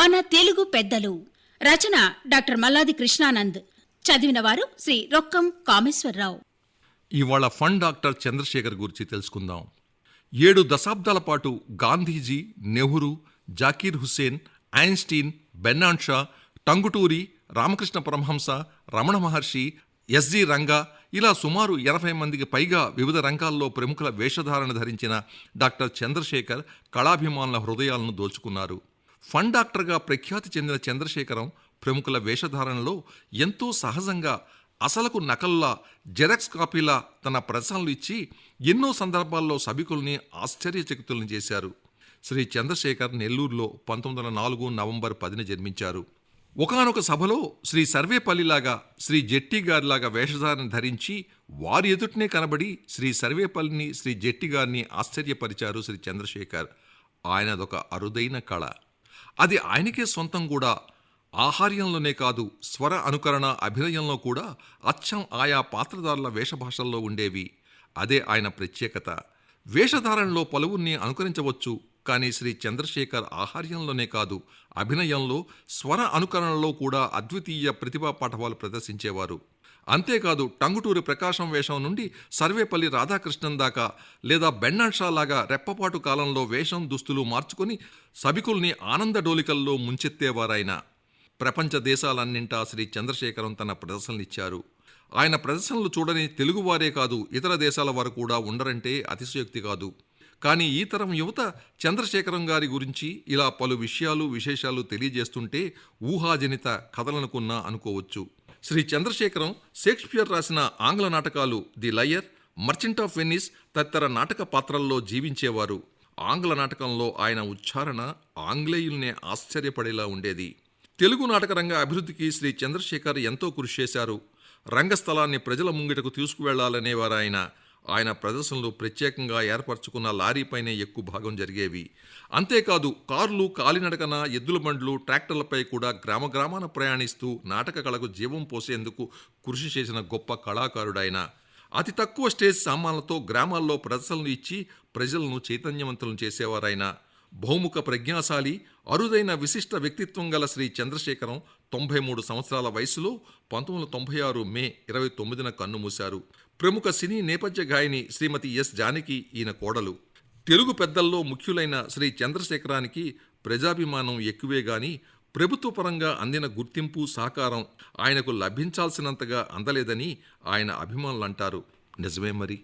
మన తెలుగు పెద్దలు. రచన డాక్టర్ మల్లాది కృష్ణానంద్. చదివిన వారు శ్రీ రొక్కం కామేశ్వరరావు. ఇవాళ ఫన్ డాక్టర్ చంద్రశేఖర్ గురించి తెలుసుకుందాం. 7 దశాబ్దాల పాటు Gandhiji, Nehru, Zakir Hussain, Einstein, Bernard Shaw, Tanguturi, Ramakrishna Paramahamsa, Ramana Maharshi, S G Ranga ఇలా సుమారు 80 మందికి పైగా వివిధ రంగాల్లో ప్రముఖుల వేషధారణ ధరించిన డాక్టర్ చంద్రశేఖర్ కళాభిమానుల హృదయాలను దోచుకున్నారు. ఫన్ డాక్టర్గా ప్రఖ్యాతి చెందిన చంద్రశేఖరం ప్రముఖుల వేషధారణలో ఎంతో సహజంగా, అసలకు నకల్లా, జెరాక్స్ కాపీలా తన ప్రదర్శనలు ఇచ్చి ఎన్నో సందర్భాల్లో సభికుల్ని ఆశ్చర్యచకితులను చేశారు. శ్రీ చంద్రశేఖర్ నెల్లూరులో 1904 నవంబర్ 10న జన్మించారు. ఒకానొక సభలో శ్రీ సర్వేపల్లిలాగా, శ్రీ జెట్టి గారిలాగా వేషధారణ ధరించి వారి ఎదుటనే కనబడి శ్రీ సర్వేపల్లిని, శ్రీ జెట్టి గారిని ఆశ్చర్యపరిచారు శ్రీ చంద్రశేఖర్. ఆయనదొక అరుదైన కళ. అది ఆయనకే సొంతం కూడా. ఆహార్యంలోనే కాదు, స్వర అనుకరణ, అభినయంలో కూడా అచ్చం ఆయా పాత్రధారుల వేషభాషల్లో ఉండేవి. అదే ఆయన ప్రత్యేకత. వేషధారణలో పలువురిని అనుకరించవచ్చు, కానీ శ్రీ చంద్రశేఖర్ ఆహార్యంలోనే కాదు, అభినయంలో, స్వర అనుకరణలో కూడా అద్వితీయ ప్రతిభా పాఠవాలు ప్రదర్శించేవారు. అంతేకాదు, టంగుటూరి ప్రకాశం వేషం నుండి సర్వేపల్లి రాధాకృష్ణన్ దాకా, లేదా బెర్నార్డ్ షా లాగా రెప్పపాటు కాలంలో వేషం, దుస్తులు మార్చుకొని సభికుల్ని ఆనంద డోలికల్లో ముంచెత్తేవారాయన. ప్రపంచ దేశాలన్నింటా శ్రీ చంద్రశేఖరం తన ప్రదర్శనలిచ్చారు. ఆయన ప్రదర్శనలు చూడని తెలుగువారే కాదు, ఇతర దేశాల వారు కూడా ఉండరంటే అతిశయోక్తి కాదు. కానీ ఈ తరం యువత చంద్రశేఖరం గారి గురించి ఇలా పలు విశేషాలు తెలియజేస్తుంటే ఊహాజనిత కథలనుకున్నా అనుకోవచ్చు. శ్రీ చంద్రశేఖరం షేక్స్పియర్ రాసిన ఆంగ్ల నాటకాలు the liar, merchant of Venice తదితర నాటక పాత్రల్లో జీవించేవారు. ఆంగ్ల నాటకంలో ఆయన ఉచ్చారణ ఆంగ్లేయుల్నే ఆశ్చర్యపడేలా ఉండేది. తెలుగు నాటక రంగ అభివృద్ధికి శ్రీ చంద్రశేఖర్ ఎంతో కృషి చేశారు. రంగస్థలాన్ని ప్రజల ముంగిటకు తీసుకువెళ్లాలనేవారు ఆయన. ఆయన ప్రదర్శనలు ప్రత్యేకంగా ఏర్పరచుకున్న లారీపైనే ఎక్కువ భాగం జరిగేవి. అంతేకాదు, కార్లు, కాలినడకన, ఎద్దుల బండ్లు, ట్రాక్టర్లపై కూడా గ్రామాన ప్రయాణిస్తూ నాటక కళకు జీవం పోసేందుకు కృషి చేసిన గొప్ప కళాకారుడాయన. అతి తక్కువ స్టేజ్ సామాన్లతో గ్రామాల్లో ప్రదర్శనలు ఇచ్చి ప్రజలను చైతన్యవంతులను చేసేవారాయన. బహుముఖ ప్రజ్ఞాశాలి, అరుదైన విశిష్ట వ్యక్తిత్వం గల శ్రీ చంద్రశేఖరం 93 సంవత్సరాల వయసులో 1996 మే 29న కన్నుమూశారు. ప్రముఖ సినీ నేపథ్య గాయని శ్రీమతి ఎస్ జానకి ఈయన కోడలు. తెలుగు పెద్దల్లో ముఖ్యులైన శ్రీ చంద్రశేఖరానికి ప్రజాభిమానం ఎక్కువే గాని ప్రభుత్వ పరంగా అందిన గుర్తింపు, సహకారం ఆయనకు లభించాల్సినంతగా అందలేదని ఆయన అభిమానులంటారు. నిజమే మరి.